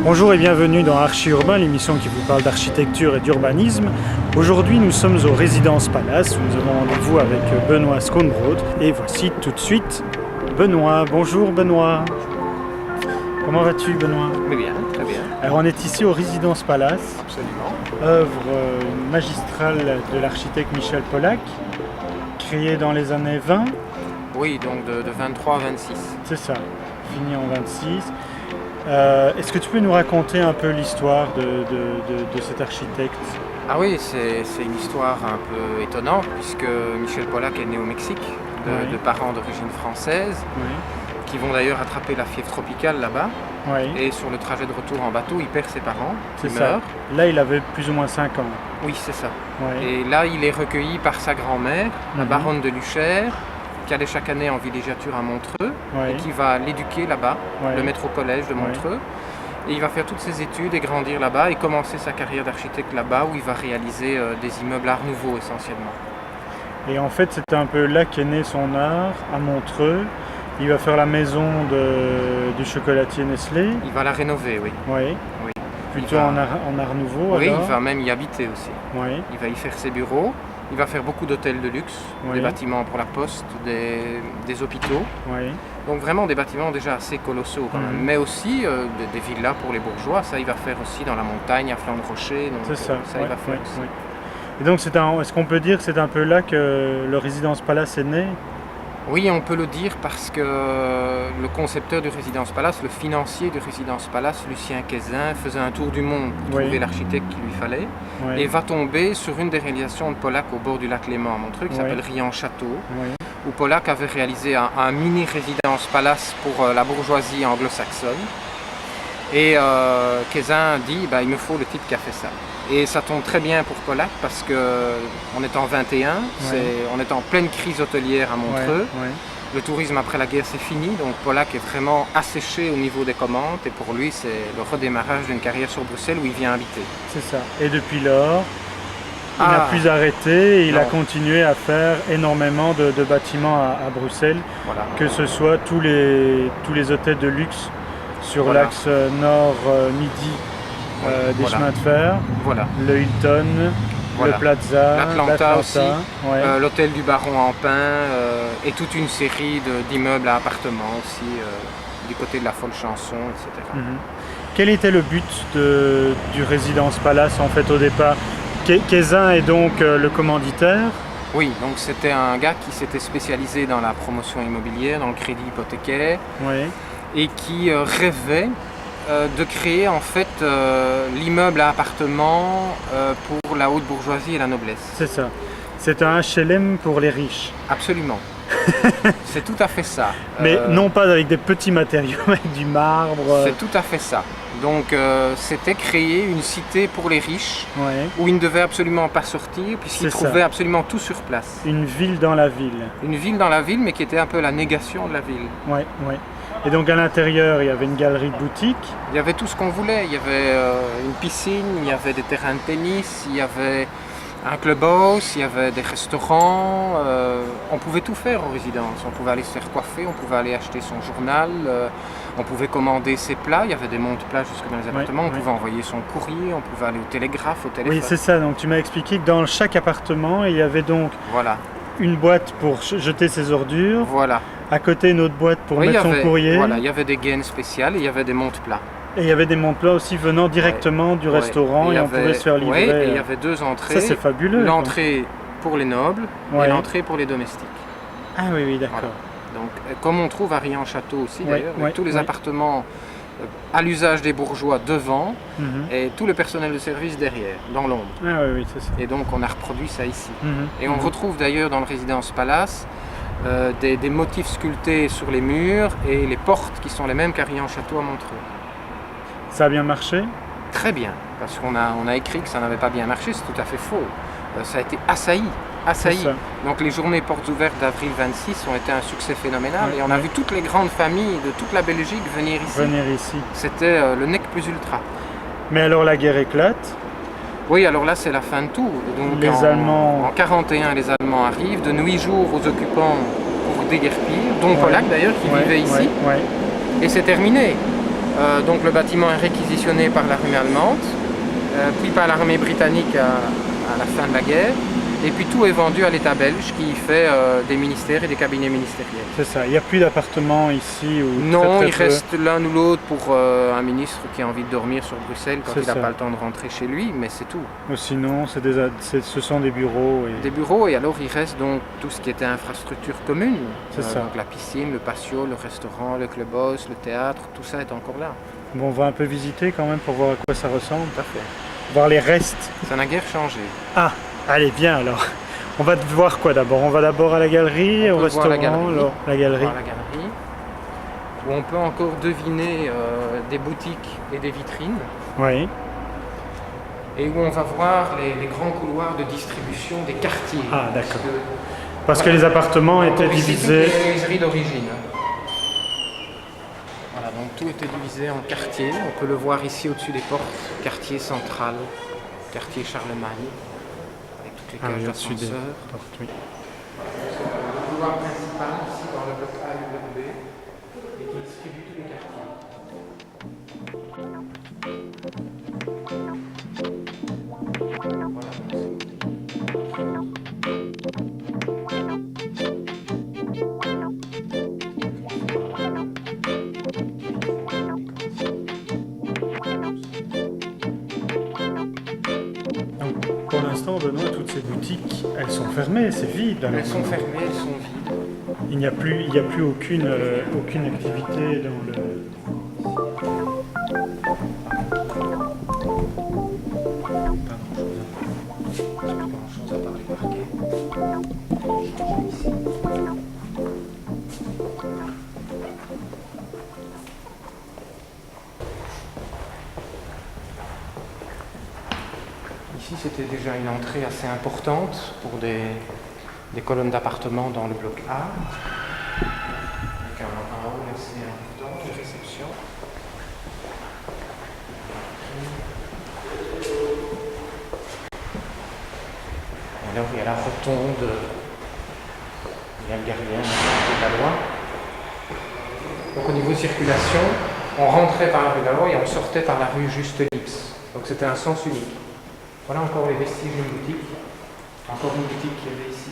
Bonjour et bienvenue dans Archi Urbain, l'émission qui vous parle d'architecture et d'urbanisme. Aujourd'hui, nous sommes aux Résidences Palace où nous avons rendez-vous avec Benoît Schoonbrood. Et voici tout de suite Benoît. Bonjour Benoît. Comment vas-tu Benoît? Très bien, très bien. Alors on est ici aux Résidences Palace. Absolument. Œuvre magistrale de l'architecte Michel Pollack, créée dans les années 20. Oui, donc de 23 à 26. C'est ça, fini en 26. Est-ce que tu peux nous raconter un peu l'histoire de cet architecte? Ah oui, c'est une histoire un peu étonnante puisque Michel Pollack est né au Mexique de parents d'origine française qui vont d'ailleurs attraper la fièvre tropicale là-bas. Et sur le trajet de retour en bateau, il perd ses parents, C'est il ça. meurt. Là, il avait plus ou moins 5 ans. Oui, c'est ça. Ouais. Et là, il est recueilli par sa grand-mère, la baronne de Luchère, qui allait chaque année en villégiature à Montreux et qui va l'éduquer là-bas, le mettre au collège de Montreux. Et il va faire toutes ses études et grandir là-bas et commencer sa carrière d'architecte là-bas où il va réaliser des immeubles art nouveau essentiellement. Et en fait, c'était un peu là qu'est né son art, à Montreux. Il va faire la maison du chocolatier Nestlé. Il va la rénover, oui. Oui. Plutôt en art nouveau. Oui, alors. il va même y habiter aussi. Oui. Il va y faire ses bureaux. Il va faire beaucoup d'hôtels de luxe, des bâtiments pour la poste, des hôpitaux. Oui. Donc vraiment des bâtiments déjà assez colossaux quand même. Mais aussi des villas pour les bourgeois. Ça, il va faire aussi dans la montagne, à flanc de rocher. C'est ça. Il va faire aussi. Et donc, est-ce qu'on peut dire que c'est un peu là que le Résidence Palace est né? Oui, on peut le dire parce que le concepteur du Résidence Palace, le financier du Résidence Palace, Lucien Quézin, faisait un tour du monde pour trouver l'architecte qu'il lui fallait et va tomber sur une des réalisations de Pollack au bord du lac Léman à Montreux qui s'appelle Riant-Château, où Pollack avait réalisé un mini Résidence Palace pour la bourgeoisie anglo-saxonne. Et Quézin dit il me faut le type qui a fait ça. Et ça tombe très bien pour Pollack parce qu'on est en 21, on est en pleine crise hôtelière à Montreux. Le tourisme après la guerre c'est fini, donc Pollack est vraiment asséché au niveau des commandes et pour lui c'est le redémarrage d'une carrière sur Bruxelles où il vient habiter. C'est ça. Et depuis lors, il n'a plus arrêté et il a continué à faire énormément de bâtiments à Bruxelles, que ce soit tous les hôtels de luxe sur l'axe nord-midi des chemins de fer, le Hilton, le Plaza, l'Atlanta aussi, l'hôtel du Baron en Pin et toute une série d'immeubles à appartements aussi du côté de la Folle Chanson, etc. Quel était le but du Résidence Palace en fait au départ? Quézin est donc le commanditaire. Oui, donc c'était un gars qui s'était spécialisé dans la promotion immobilière, dans le crédit hypothécaire et qui rêvait de créer en fait l'immeuble à appartements pour la haute bourgeoisie et la noblesse. C'est ça. C'est un HLM pour les riches. Absolument. C'est tout à fait ça. Mais non pas avec des petits matériaux, avec du marbre. C'est tout à fait ça. Donc c'était créer une cité pour les riches où ils ne devaient absolument pas sortir puisqu'ils trouvaient absolument tout sur place. Une ville dans la ville. Une ville dans la ville mais qui était un peu la négation de la ville. Et donc à l'intérieur, il y avait une galerie de boutiques. Il y avait tout ce qu'on voulait. Il y avait une piscine, il y avait des terrains de tennis, il y avait un clubhouse, il y avait des restaurants. On pouvait tout faire en résidence. On pouvait aller se faire coiffer, on pouvait aller acheter son journal, on pouvait commander ses plats. Il y avait des monte-plats jusque dans les appartements. On pouvait envoyer son courrier, on pouvait aller au télégraphe, au téléphone. Oui, c'est ça. Donc tu m'as expliqué que dans chaque appartement, il y avait donc une boîte pour jeter ses ordures. À côté, une autre boîte pour mettre son courrier. Il y avait des gaines spéciales et il y avait des monte-plats. Et il y avait des monte-plats aussi venant directement du restaurant et on pouvait se faire livrer. Et il y avait deux entrées. Ça, c'est fabuleux. L'entrée pour les nobles et l'entrée pour les domestiques. Ah oui, d'accord. Donc, comme on trouve à Riant-Château aussi d'ailleurs, avec tous les appartements à l'usage des bourgeois devant et tout le personnel de service derrière, dans l'ombre. Ah oui, c'est ça. Et donc on a reproduit ça ici. Et on retrouve d'ailleurs dans le Résidence Palace des motifs sculptés sur les murs et les portes qui sont les mêmes qu'à Riant-Château à Montreux. Ça a bien marché? Très bien, parce qu'on a écrit que ça n'avait pas bien marché, c'est tout à fait faux. Ça a été assailli. Donc les journées portes ouvertes d'avril 26 ont été un succès phénoménal et on a vu toutes les grandes familles de toute la Belgique venir ici. C'était le nec plus ultra. Mais alors la guerre éclate? Oui, alors là c'est la fin de tout. Donc les Allemands... en 1941 les Allemands arrivent, donnent 8 jours aux occupants pour déguerpir, dont Pollack d'ailleurs qui vivait ici. Et c'est terminé. Donc le bâtiment est réquisitionné par l'armée allemande, puis par l'armée britannique à la fin de la guerre. Et puis tout est vendu à l'État belge qui fait des ministères et des cabinets ministériels. C'est ça, il n'y a plus d'appartements ici ou non, très il reste l'un ou l'autre pour un ministre qui a envie de dormir sur Bruxelles quand il n'a pas le temps de rentrer chez lui, mais c'est tout. Mais sinon, ce sont des bureaux. Des bureaux, et alors il reste donc tout ce qui était infrastructure commune. C'est ça. Donc la piscine, le patio, le restaurant, le clubhouse, le théâtre, tout ça est encore là. Bon, on va un peu visiter quand même pour voir à quoi ça ressemble. Tout à fait. Voir les restes. Ça n'a guère changé. Ah, allez, bien alors. On va voir quoi d'abord? On va d'abord à la galerie, au restaurant, la galerie. Alors, la galerie. Où on peut encore deviner des boutiques et des vitrines. Oui. Et où on va voir les grands couloirs de distribution des quartiers. Ah, d'accord. Parce que les appartements étaient divisés. Toutes les menuiseries d'origine. Voilà, donc tout était divisé en quartiers. On peut le voir ici au-dessus des portes. Quartier central, quartier Charlemagne. Les cages d'ascenseur. Oui. Le couloir principal ici dans le bloc A et le bloc B et qui distribue tous les quartiers. Pour l'instant, Benoît, toutes ces boutiques, elles sont fermées, c'est vide. Elles sont fermées, elles sont vides. Il n'y a plus aucune activité dans le... Pas grand-chose à part les parquets. Ici. Ici, c'était déjà une entrée assez importante pour des colonnes d'appartements dans le bloc A, avec un hall assez important de réception. Et alors, il y a la rotonde, il y a le gardien de la loi. Donc, au niveau circulation, on rentrait par la rue de la loi et on sortait par la rue Juste Lipse. Donc, c'était un sens unique. Voilà encore les vestiges d'une boutique. Encore une boutique qui avait ici.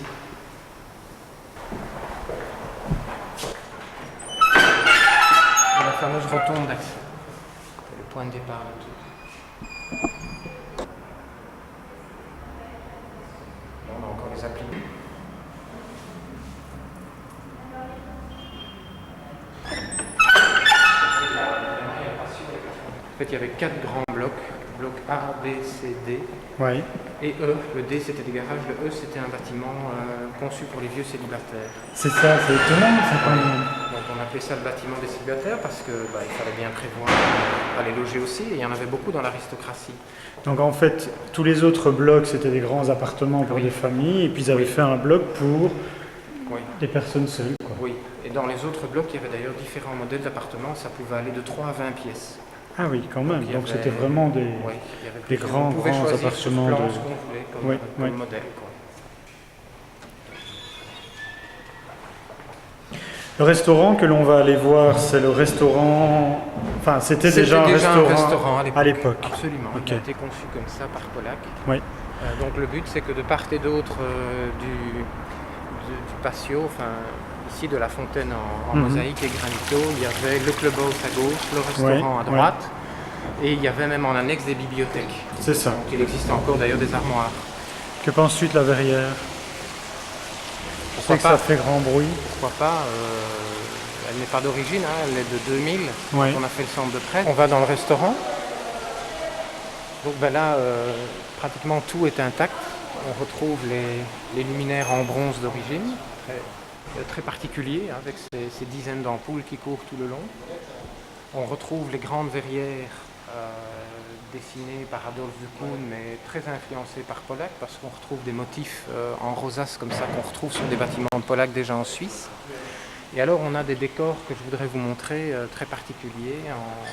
Et la fameuse rotonde d'accès. C'est le point de départ de tout. Là, on a encore les applis. En fait, il y avait 4 grands blocs. Bloc A, B, C, D. Oui. Et E, le D c'était des garages, le E c'était un bâtiment conçu pour les vieux célibataires. C'est ça, c'est étonnant ça quand même. Donc on appelait ça le bâtiment des célibataires parce qu'il fallait bien prévoir à les loger aussi, et il y en avait beaucoup dans l'aristocratie. Donc en fait, tous les autres blocs c'était des grands appartements pour des familles, et puis ils avaient fait un bloc pour des personnes seules. Quoi. Oui, et dans les autres blocs il y avait d'ailleurs différents modèles d'appartements, ça pouvait aller de 3 à 20 pièces. Ah oui, quand même. Donc c'était vraiment des grands appartements de... ce qu'on voulait comme modèle. Quoi. Le restaurant que l'on va aller voir, c'est le restaurant... Enfin, c'était déjà un restaurant à l'époque. Absolument. Okay. Il a été conçu comme ça par Pollack. Oui. Donc le but, c'est que de part et d'autre du patio, ici de la fontaine en mosaïque et granito, il y avait le clubhouse à gauche, le restaurant à droite, et il y avait même en annexe des bibliothèques. C'est ça. Donc il existe encore d'ailleurs des armoires. Que penses-tu de la verrière? Je sais que ça fait grand bruit. Pourquoi pas elle n'est pas d'origine, elle est de 2000, on a fait le centre de presse. On va dans le restaurant. Donc là, pratiquement tout est intact. On retrouve les luminaires en bronze d'origine, très particuliers, avec ces dizaines d'ampoules qui courent tout le long. On retrouve les grandes verrières dessinées par Adolphe de Kuhn, mais très influencées par Pollack, parce qu'on retrouve des motifs en rosace comme ça qu'on retrouve sur des bâtiments de Pollack déjà en Suisse. Et alors on a des décors que je voudrais vous montrer très particuliers,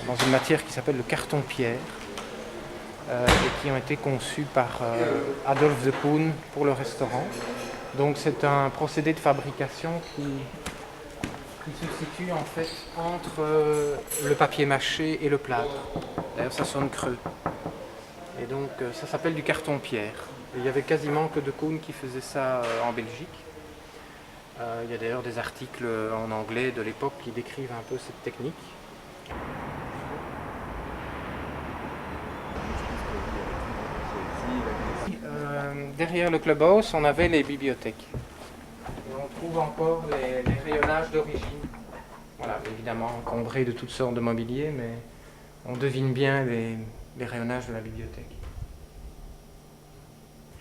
dans une matière qui s'appelle le carton-pierre, et qui ont été conçus par Adolphe de Kuhn pour le restaurant. Donc c'est un procédé de fabrication qui se situe en fait entre le papier mâché et le plâtre. D'ailleurs ça sonne creux. Et donc ça s'appelle du carton-pierre. Il y avait quasiment que de Koen qui faisait ça en Belgique. Il y a d'ailleurs des articles en anglais de l'époque qui décrivent un peu cette technique. Derrière le clubhouse, on avait les bibliothèques. Et on trouve encore les rayonnages d'origine. Voilà, évidemment encombrés de toutes sortes de mobilier, mais on devine bien les rayonnages de la bibliothèque.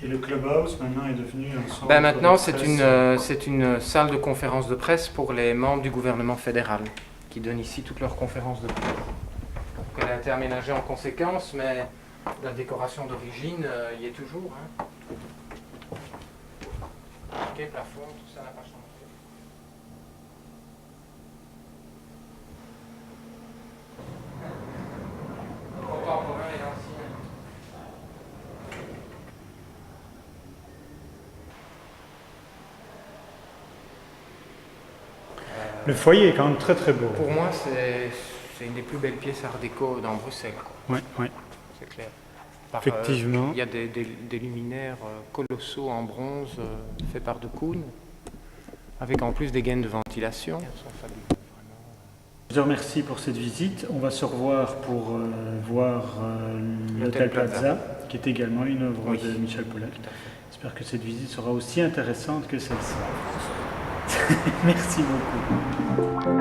Et le clubhouse maintenant est devenu un centre maintenant, de c'est une salle de conférence de presse pour les membres du gouvernement fédéral, qui donnent ici toutes leurs conférences de presse. Donc, elle a été aménagée en conséquence, mais la décoration d'origine y est toujours. Hein. Les plafonds, tout ça n'a pas changé. Contemporain et ancien. Le foyer est quand même très très beau. Pour moi, c'est une des plus belles pièces art déco dans Bruxelles. Oui, oui. C'est clair. Effectivement. Il y a des luminaires colossaux en bronze faits par de Koen, avec en plus des gaines de ventilation. Elles sont fabuleuses. Je te remercie pour cette visite. On va se revoir pour voir l'Hôtel Plaza, qui est également une œuvre de Michel Polak. J'espère que cette visite sera aussi intéressante que celle-ci. Merci beaucoup.